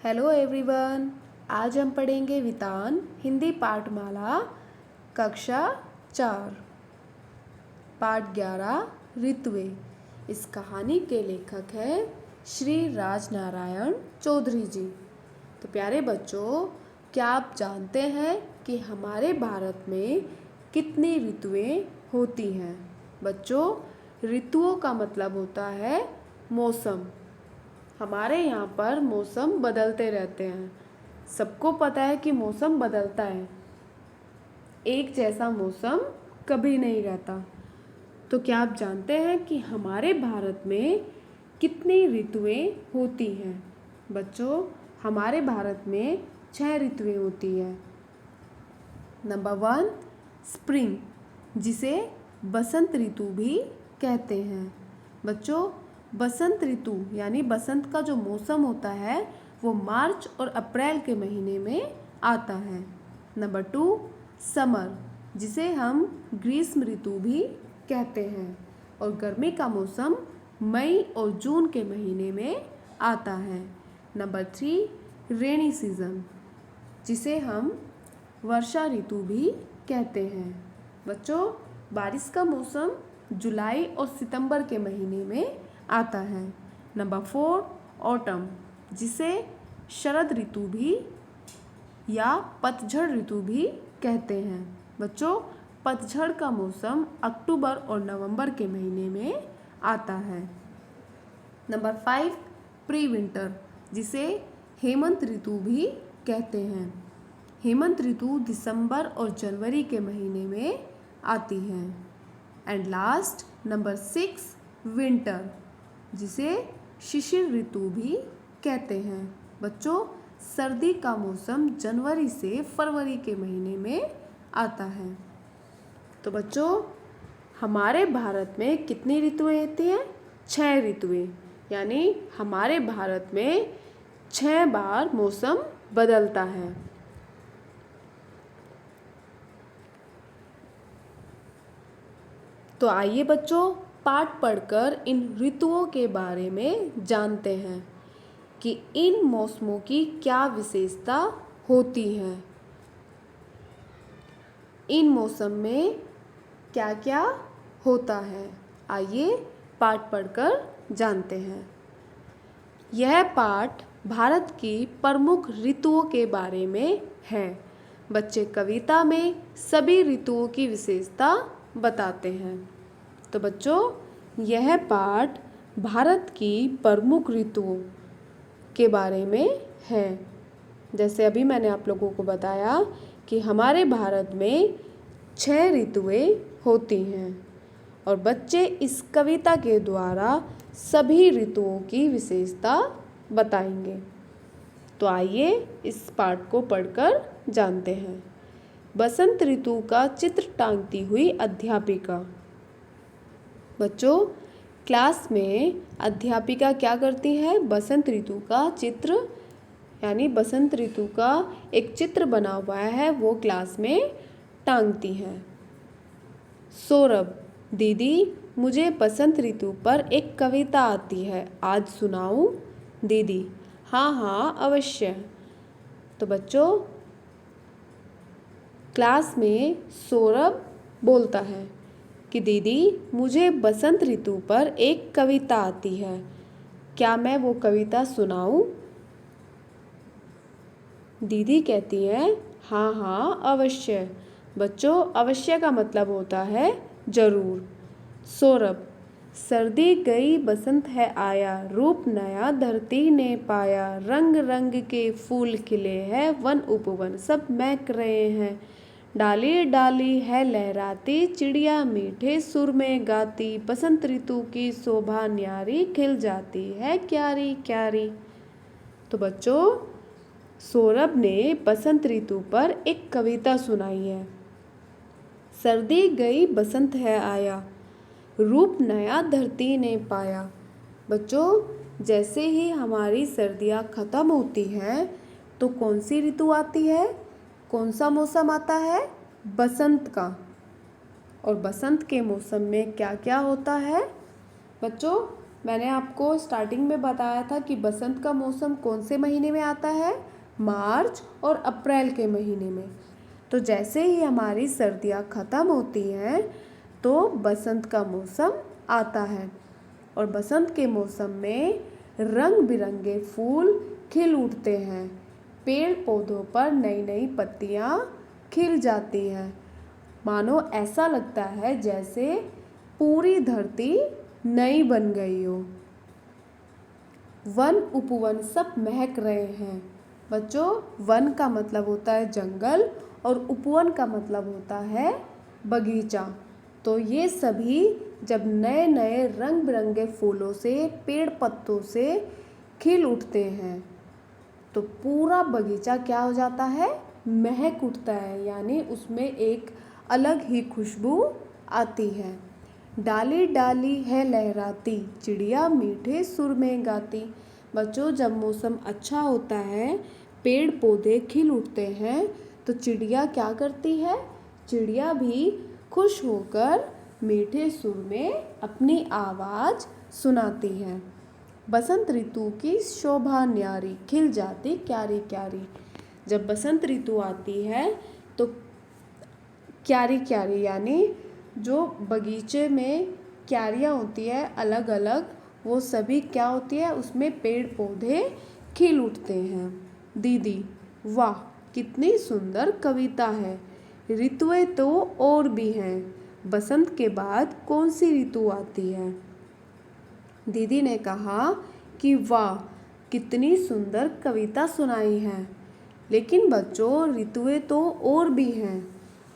Hello everyone. आज हम पढ़ेंगे वितान हिंदी पाठमाला कक्षा 4 पाठ 11 ऋतुएं। इस कहानी के लेखक हैं श्री राजनारायण चौधरी जी। तो प्यारे बच्चों, क्या आप जानते हैं कि हमारे भारत में कितनी ऋतुएं होती हैं? बच्चों, ऋतुओं का मतलब होता है मौसम। हमारे यहाँ पर मौसम बदलते रहते हैं। सबको पता है कि मौसम बदलता है, एक जैसा मौसम कभी नहीं रहता। तो क्या आप जानते हैं कि हमारे भारत में कितनी ऋतुएं होती हैं? बच्चों, हमारे भारत में 6 ऋतुएं होती हैं। नंबर 1 स्प्रिंग, जिसे बसंत ऋतु भी कहते हैं। बच्चों, बसंत ऋतु यानी बसंत का जो मौसम होता है वो मार्च और अप्रैल के महीने में आता है। नंबर 2 समर, जिसे हम ग्रीष्म ऋतु भी कहते हैं, और गर्मी का मौसम मई और जून के महीने में आता है। नंबर 3 रेनी सीजन, जिसे हम वर्षा ऋतु भी कहते हैं। बच्चों, बारिश का मौसम जुलाई और सितंबर के महीने में आता है। नंबर 4 ऑटम, जिसे शरद ऋतु भी या पतझड़ ऋतु भी कहते हैं। बच्चों, पतझड़ का मौसम अक्टूबर और नवंबर के महीने में आता है। नंबर 5 प्री विंटर, जिसे हेमंत ऋतु भी कहते हैं। हेमंत ऋतु दिसंबर और जनवरी के महीने में आती है। एंड लास्ट नंबर 6 विंटर, जिसे शिशिर ऋतु भी कहते हैं। बच्चों, सर्दी का मौसम जनवरी से फरवरी के महीने में आता है। तो बच्चों, हमारे भारत में कितनी ऋतुएं होती हैं? 6 ऋतुएं, यानी हमारे भारत में 6 बार मौसम बदलता है। तो आइए बच्चों, पाठ पढ़कर इन ऋतुओं के बारे में जानते हैं कि इन मौसमों की क्या विशेषता होती है। इन मौसम में क्या क्या होता है, आइए पाठ पढ़कर जानते हैं। यह पाठ भारत की प्रमुख ऋतुओं के बारे में है। बच्चे कविता में सभी ऋतुओं की विशेषता बताते हैं। तो बच्चों, यह पाठ भारत की प्रमुख ऋतुओं के बारे में है। जैसे अभी मैंने आप लोगों को बताया कि हमारे भारत में 6 ऋतुएं होती हैं, और बच्चे इस कविता के द्वारा सभी ऋतुओं की विशेषता बताएंगे। तो आइए इस पाठ को पढ़कर जानते हैं। बसंत ऋतु का चित्र टांगती हुई अध्यापिका। बच्चों, क्लास में अध्यापिका क्या करती है? बसंत ऋतु का चित्र यानी बसंत ऋतु का एक चित्र बना हुआ है वो क्लास में टांगती है। सौरभ, दीदी मुझे बसंत ऋतु पर एक कविता आती है, आज सुनाऊं? दीदी, हाँ हाँ अवश्य। तो बच्चों, क्लास में सौरभ बोलता है कि दीदी मुझे बसंत ऋतु पर एक कविता आती है, क्या मैं वो कविता सुनाऊं? दीदी कहती है, हाँ हाँ अवश्य। बच्चों, अवश्य का मतलब होता है जरूर। सौरभ, सर्दी गई बसंत है आया, रूप नया धरती ने पाया, रंग रंग के फूल खिले हैं, वन उपवन सब महक रहे हैं, डाली डाली है लहराती, चिड़िया मीठे सुर में गाती, बसंत ऋतु की शोभा न्यारी, खिल जाती है क्यारी क्यारी। तो बच्चों, सौरभ ने बसंत ऋतु पर एक कविता सुनाई है। सर्दी गई बसंत है आया, रूप नया धरती ने पाया। बच्चों, जैसे ही हमारी सर्दियाँ खत्म होती हैं तो कौन सी ऋतु आती है? कौन सा मौसम आता है? बसंत का। और बसंत के मौसम में क्या क्या होता है? बच्चों, मैंने आपको स्टार्टिंग में बताया था कि बसंत का मौसम कौन से महीने में आता है? मार्च और अप्रैल के महीने में। तो जैसे ही हमारी सर्दियाँ ख़त्म होती हैं तो बसंत का मौसम आता है और बसंत के मौसम में रंग बिरंगे फूल खिल उठते हैं, पेड़ पौधों पर नई नई पत्तियाँ खिल जाती हैं, मानो ऐसा लगता है जैसे पूरी धरती नई बन गई हो। वन उपवन सब महक रहे हैं। बच्चों, वन का मतलब होता है जंगल और उपवन का मतलब होता है बगीचा। तो ये सभी जब नए नए रंग बिरंगे फूलों से, पेड़ पत्तों से खिल उठते हैं तो पूरा बगीचा क्या हो जाता है? महक उठता है, यानी उसमें एक अलग ही खुशबू आती है। डाली डाली है लहराती, चिड़िया मीठे सुर में गाती। बच्चों, जब मौसम अच्छा होता है, पेड़ पौधे खिल उठते हैं तो चिड़िया क्या करती है? चिड़िया भी खुश होकर मीठे सुर में अपनी आवाज़ सुनाती है। बसंत ऋतु की शोभा न्यारी, खिल जाती क्यारी क्यारी। जब बसंत ऋतु आती है तो क्यारी क्यारी यानी जो बगीचे में क्यारियाँ होती है अलग अलग, वो सभी क्या होती है? उसमें पेड़ पौधे खिल उठते हैं। दीदी, वाह कितनी सुंदर कविता है। ऋतुएं तो और भी हैं, बसंत के बाद कौन सी ऋतु आती है? दीदी ने कहा कि वाह कितनी सुंदर कविता सुनाई है, लेकिन बच्चों ऋतुएं तो और भी हैं।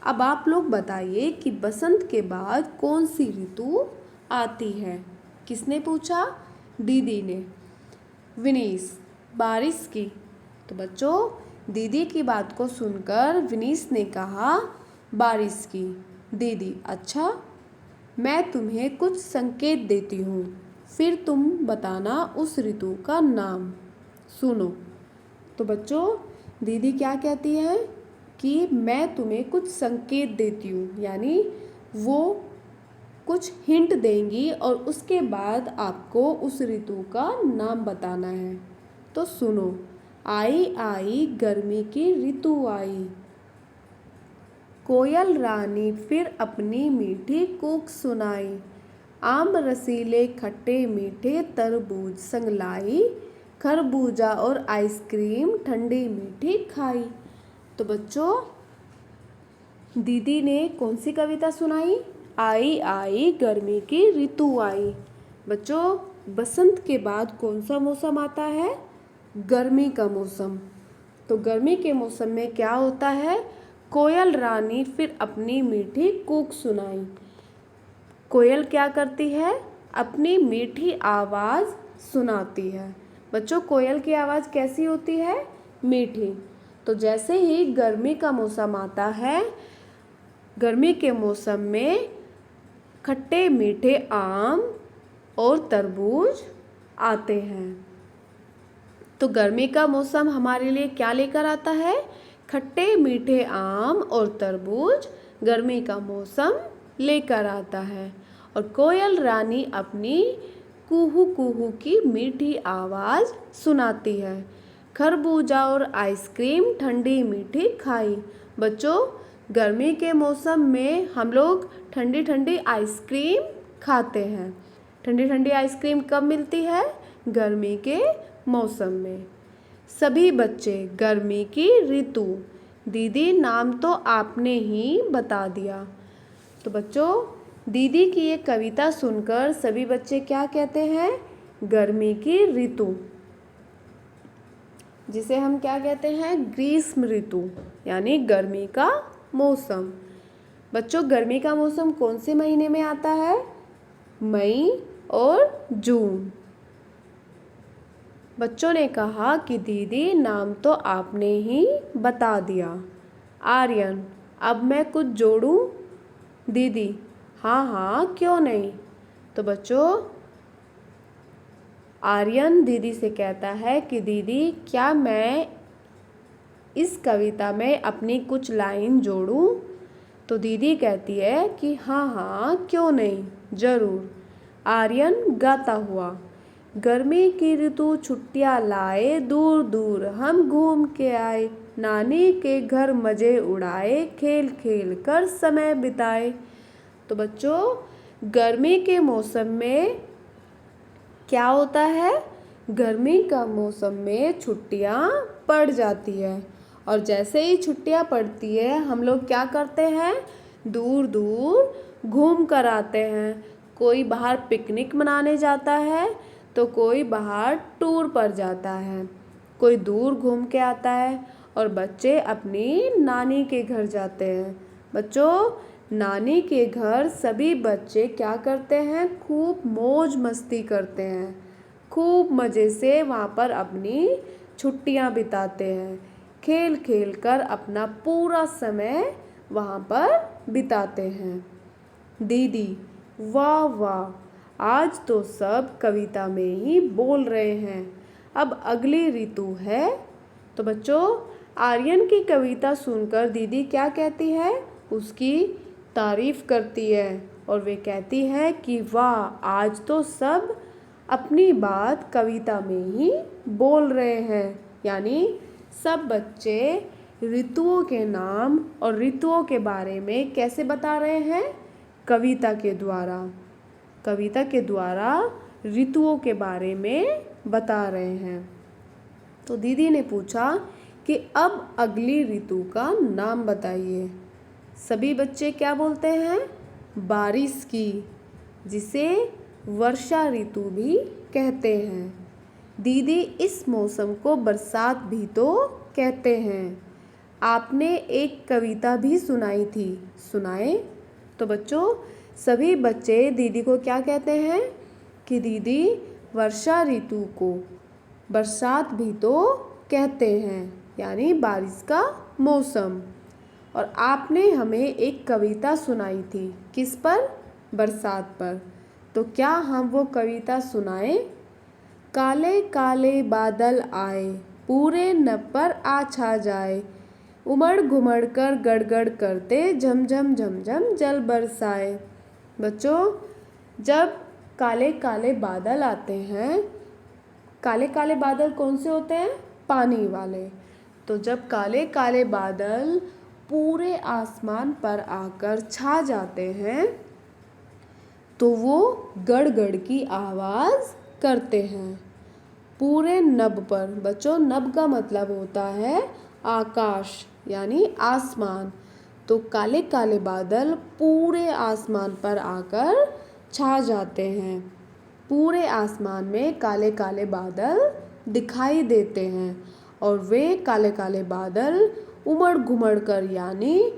अब आप लोग बताइए कि बसंत के बाद कौन सी ऋतु आती है? किसने पूछा? दीदी ने। विनीस, बारिश की। तो बच्चों दीदी की बात को सुनकर विनीस ने कहा बारिश की। दीदी, अच्छा, मैं तुम्हें कुछ संकेत देती हूँ, फिर तुम बताना उस ऋतु का नाम। सुनो। तो बच्चों दीदी क्या कहती है कि मैं तुम्हें कुछ संकेत देती हूँ, यानी वो कुछ हिंट देंगी और उसके बाद आपको उस ऋतु का नाम बताना है। तो सुनो। आई आई गर्मी की ऋतु आई, कोयल रानी फिर अपनी मीठी कूक सुनाई, आम रसीले खट्टे मीठे तरबूज संग लाई, खरबूजा और आइसक्रीम ठंडी मीठी खाई। तो बच्चों दीदी ने कौन सी कविता सुनाई? आई आई गर्मी की ऋतु आई। बच्चों बसंत के बाद कौन सा मौसम आता है? गर्मी का मौसम। तो गर्मी के मौसम में क्या होता है? कोयल रानी फिर अपनी मीठी कूक सुनाई। कोयल क्या करती है? अपनी मीठी आवाज़ सुनाती है। बच्चों कोयल की आवाज़ कैसी होती है? मीठी। तो जैसे ही गर्मी का मौसम आता है, गर्मी के मौसम में खट्टे मीठे आम और तरबूज आते हैं। तो गर्मी का मौसम हमारे लिए क्या लेकर आता है? खट्टे मीठे आम और तरबूज गर्मी का मौसम लेकर आता है। और कोयल रानी अपनी कुहू कुहू की मीठी आवाज़ सुनाती है। खरबूजा और आइसक्रीम ठंडी मीठी खाई। बच्चों गर्मी के मौसम में हम लोग ठंडी ठंडी आइसक्रीम खाते हैं। ठंडी ठंडी आइसक्रीम कब मिलती है? गर्मी के मौसम में। सभी बच्चे गर्मी की ऋतु। दीदी नाम तो आपने ही बता दिया। तो बच्चों दीदी की ये कविता सुनकर सभी बच्चे क्या कहते हैं? गर्मी की ऋतु, जिसे हम क्या कहते हैं? ग्रीष्म ऋतु, यानी गर्मी का मौसम। बच्चों गर्मी का मौसम कौन से महीने में आता है? मई और जून। बच्चों ने कहा कि दीदी नाम तो आपने ही बता दिया। आर्यन, अब मैं कुछ जोड़ूं? दीदी, हाँ हाँ क्यों नहीं। तो बच्चों आर्यन दीदी से कहता है कि दीदी क्या मैं इस कविता में अपनी कुछ लाइन जोड़ूं? तो दीदी कहती है कि हाँ हाँ क्यों नहीं, ज़रूर। आर्यन गाता हुआ। गर्मी की ऋतु छुट्टियाँ लाए, दूर दूर हम घूम के आए, नानी के घर मज़े उड़ाए, खेल खेल कर समय बिताए। तो बच्चों, गर्मी के मौसम में क्या होता है? गर्मी का मौसम में छुट्टियाँ पड़ जाती है, और जैसे ही छुट्टियाँ पड़ती है हम लोग क्या करते हैं? दूर दूर घूम कर आते हैं। कोई बाहर पिकनिक मनाने जाता है तो कोई बाहर टूर पर जाता है, कोई दूर घूम के आता है, और बच्चे अपनी नानी के घर जाते हैं। बच्चों, नानी के घर सभी बच्चे क्या करते हैं? खूब मौज मस्ती करते हैं, खूब मज़े से वहाँ पर अपनी छुट्टियाँ बिताते हैं, खेल खेल कर अपना पूरा समय वहाँ पर बिताते हैं। दीदी: वाह वाह, आज तो सब कविता में ही बोल रहे हैं। अब अगली ऋतु है। तो बच्चों, आर्यन की कविता सुनकर दीदी क्या कहती है? उसकी तारीफ करती है, और वे कहती है कि वाह, आज तो सब अपनी बात कविता में ही बोल रहे हैं। यानी सब बच्चे ऋतुओं के नाम और ऋतुओं के बारे में कैसे बता रहे हैं? कविता के द्वारा। कविता के द्वारा ऋतुओं के बारे में बता रहे हैं। तो दीदी ने पूछा कि अब अगली ऋतु का नाम बताइए। सभी बच्चे क्या बोलते हैं? बारिश की, जिसे वर्षा ऋतु भी कहते हैं। दीदी, इस मौसम को बरसात भी तो कहते हैं। आपने एक कविता भी सुनाई थी, सुनाए। तो बच्चों, सभी बच्चे दीदी को क्या कहते हैं? कि दीदी, वर्षा ऋतु को बरसात भी तो कहते हैं, यानी बारिश का मौसम। और आपने हमें एक कविता सुनाई थी, किस पर? बरसात पर। तो क्या हम वो कविता सुनाएं? काले काले बादल आए, पूरे नभ पर आ छा जाए, उमड़ घुमड़ कर गड़गड़ करते, झमझम झमझम जल बरसाए। बच्चों, जब काले काले बादल आते हैं, काले काले बादल कौन से होते हैं? पानी वाले। तो जब काले काले बादल पूरे आसमान पर आकर छा जाते हैं तो वो गड़गड़ की आवाज़ करते हैं पूरे नभ पर। बच्चों, नभ का मतलब होता है आकाश, यानी आसमान। तो काले काले बादल पूरे आसमान पर आकर छा जाते हैं। पूरे आसमान में काले काले बादल दिखाई देते हैं, और वे काले काले बादल उमड़ घुमड़ कर, यानी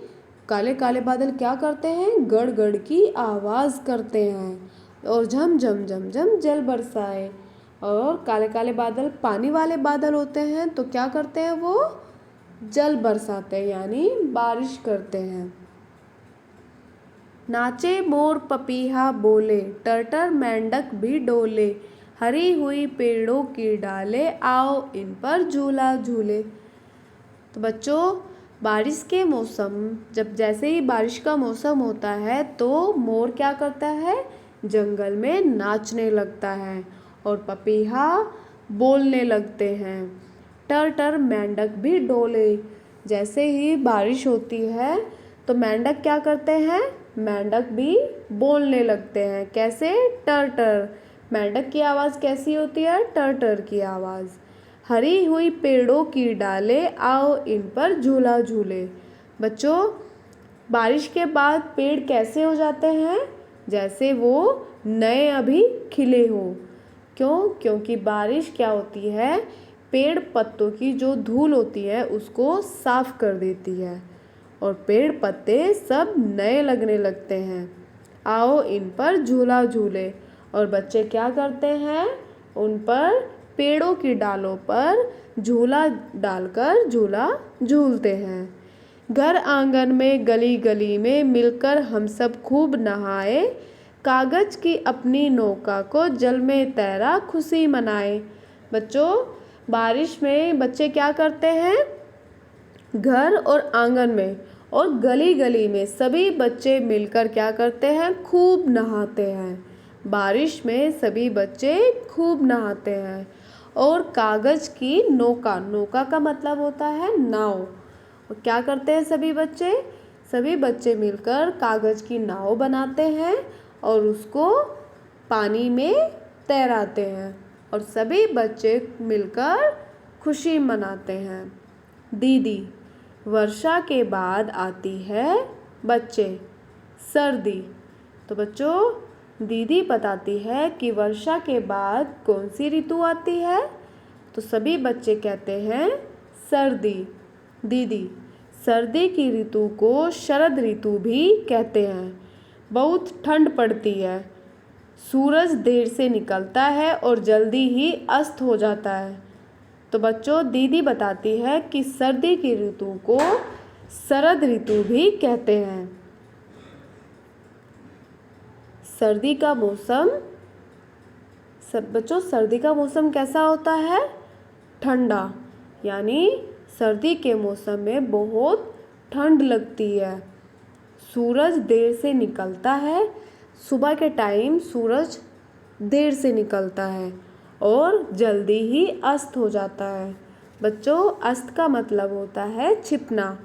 काले काले बादल क्या करते हैं? गड़गड़ की आवाज़ करते हैं और झम झम झम झम जल बरसाए। और काले काले बादल पानी वाले बादल होते हैं, तो क्या करते हैं? वो जल बरसाते हैं, यानी बारिश करते हैं। नाचे मोर पपीहा बोले, टर्टर मेंढक भी डोले, हरी हुई पेड़ों की डाले, आओ इन पर झूला झूले। तो बच्चों, बारिश के मौसम, जब जैसे ही बारिश का मौसम होता है तो मोर क्या करता है? जंगल में नाचने लगता है, और पपीहा बोलने लगते हैं। टर मेंढक भी डोले। जैसे ही बारिश होती है तो मेंढक क्या करते हैं? मेंढक भी बोलने लगते हैं। कैसे? टर। मेंढक की आवाज़ कैसी होती है? टर की आवाज़। हरी हुई पेड़ों की डाले, आओ इन पर झूला झूले। बच्चों, बारिश के बाद पेड़ कैसे हो जाते हैं? जैसे वो नए अभी खिले हो। क्यों? क्योंकि बारिश क्या होती है? पेड़ पत्तों की जो धूल होती है उसको साफ कर देती है, और पेड़ पत्ते सब नए लगने लगते हैं। आओ इन पर झूला झूले। और बच्चे क्या करते हैं? उन पर, पेड़ों की डालों पर झूला डालकर झूला झूलते हैं। घर आंगन में गली गली में मिलकर हम सब खूब नहाए, कागज़ की अपनी नौका को जल में तैरा खुशी मनाए। बच्चों, बारिश में बच्चे क्या करते हैं? घर और आंगन में और गली गली में सभी बच्चे मिलकर क्या करते हैं? खूब नहाते हैं। बारिश में सभी बच्चे खूब नहाते हैं और कागज़ की नौका, नौका का मतलब होता है नाव, और क्या करते हैं सभी बच्चे मिलकर कागज़ की नाव बनाते हैं और उसको पानी में तैराते हैं और सभी बच्चे मिलकर खुशी मनाते हैं। दीदी, वर्षा के बाद आती है बच्चे सर्दी। तो बच्चों दीदी बताती है कि वर्षा के बाद कौन सी ऋतु आती है? तो सभी बच्चे कहते हैं सर्दी। दीदी, सर्दी की ऋतु को शरद ऋतु भी कहते हैं। बहुत ठंड पड़ती है, सूरज देर से निकलता है और जल्दी ही अस्त हो जाता है। तो बच्चों दीदी बताती है कि सर्दी की ऋतु को शरद ऋतु भी कहते हैं। सर्दी का मौसम, बच्चों सर्दी का मौसम कैसा होता है? ठंडा, यानी सर्दी के मौसम में बहुत ठंड लगती है। सूरज देर से निकलता है, सुबह के टाइम सूरज देर से निकलता है और जल्दी ही अस्त हो जाता है। बच्चों अस्त का मतलब होता है छिपना।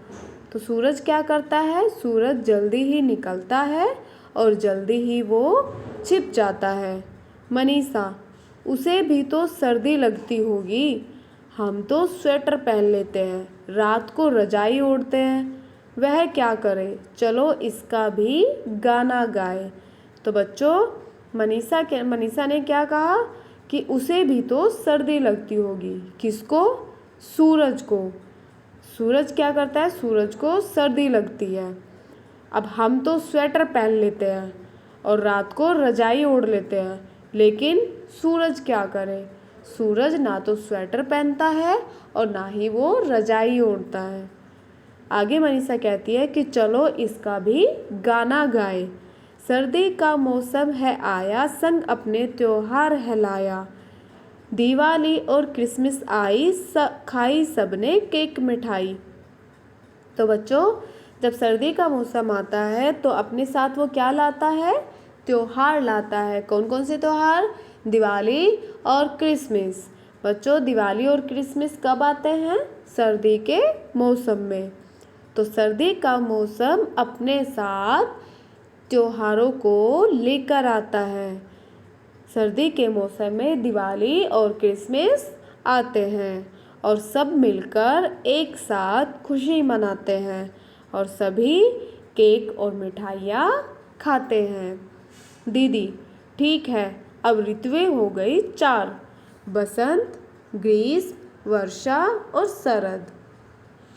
तो सूरज क्या करता है? सूरज जल्दी ही निकलता है और जल्दी ही वो छिप जाता है। मनीषा, उसे भी तो सर्दी लगती होगी। हम तो स्वेटर पहन लेते हैं, रात को रजाई ओढ़ते हैं। वह क्या करे? चलो इसका भी गाना गाए। तो बच्चों मनीषा ने क्या कहा कि उसे भी तो सर्दी लगती होगी। किसको? सूरज को। सूरज क्या करता है? सूरज को सर्दी लगती है। अब हम तो स्वेटर पहन लेते हैं और रात को रजाई ओढ़ लेते हैं, लेकिन सूरज क्या करे? सूरज ना तो स्वेटर पहनता है और ना ही वो रजाई ओढ़ता है। आगे मनीषा कहती है कि चलो इसका भी गाना गाए। सर्दी का मौसम है आया, संग अपने त्योहार है लाया। दिवाली और क्रिसमस आई, खाई सबने केक मिठाई। तो बच्चों जब सर्दी का मौसम आता है तो अपने साथ वो क्या लाता है? त्योहार लाता है। कौन कौन से त्योहार? दिवाली और क्रिसमस। बच्चों दिवाली और क्रिसमस कब आते हैं? सर्दी के मौसम में। तो सर्दी का मौसम अपने साथ त्योहारों को लेकर आता है। सर्दी के मौसम में दिवाली और क्रिसमस आते हैं और सब मिलकर एक साथ खुशी मनाते हैं और सभी केक और मिठाइयाँ खाते हैं। दीदी, ठीक है, अब ऋतुएं हो गई 4, बसंत, ग्रीष्म, वर्षा और शरद।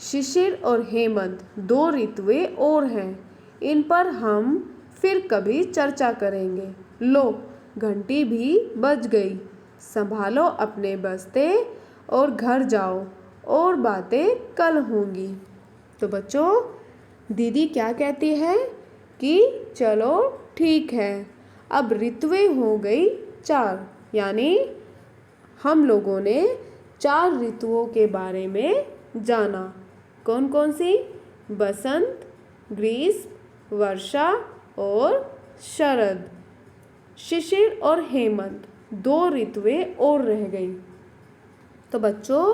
शिशिर और हेमंत 2 ऋतुएं और हैं, इन पर हम फिर कभी चर्चा करेंगे। लो, घंटी भी बज गई, संभालो अपने बस्ते और घर जाओ, और बातें कल होंगी। तो बच्चों दीदी क्या कहती है कि चलो ठीक है, अब ऋतुएं हो गई 4, यानी हम लोगों ने 4 ऋतुओं के बारे में जाना। कौन कौन सी? बसंत, ग्रीष्म, वर्षा और शरद। शिशिर और हेमंत 2 ऋतुएं और रह गई। तो बच्चों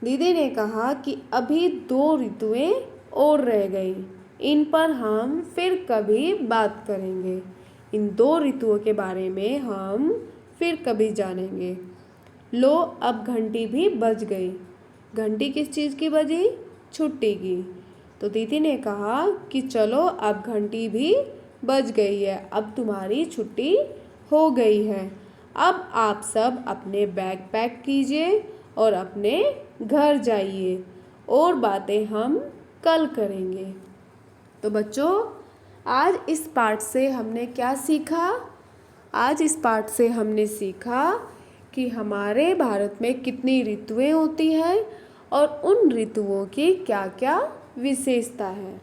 दीदी ने कहा कि अभी 2 ऋतुएं और रह गई, इन पर हम फिर कभी बात करेंगे। इन 2 ऋतुओं के बारे में हम फिर कभी जानेंगे। लो, अब घंटी भी बज गई। घंटी किस चीज़ की बजी? छुट्टी की। तो दीदी ने कहा कि चलो अब घंटी भी बज गई है, अब तुम्हारी छुट्टी हो गई है। अब आप सब अपने बैग पैक कीजिए और अपने घर जाइए, और बातें हम कल करेंगे। तो बच्चों आज इस पाठ से हमने क्या सीखा? आज इस पाठ से हमने सीखा कि हमारे भारत में कितनी ऋतुएं होती हैं और उन ऋतुओं की क्या क्या विशेषता है।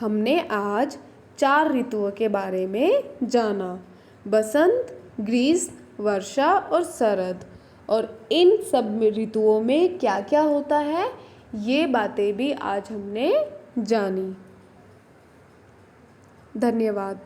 हमने आज 4 ऋतुओं के बारे में जाना, बसंत, ग्रीष्म, वर्षा और शरद, और इन सब ऋतुओं में क्या क्या होता है ये बातें भी आज हमने जानी। धन्यवाद।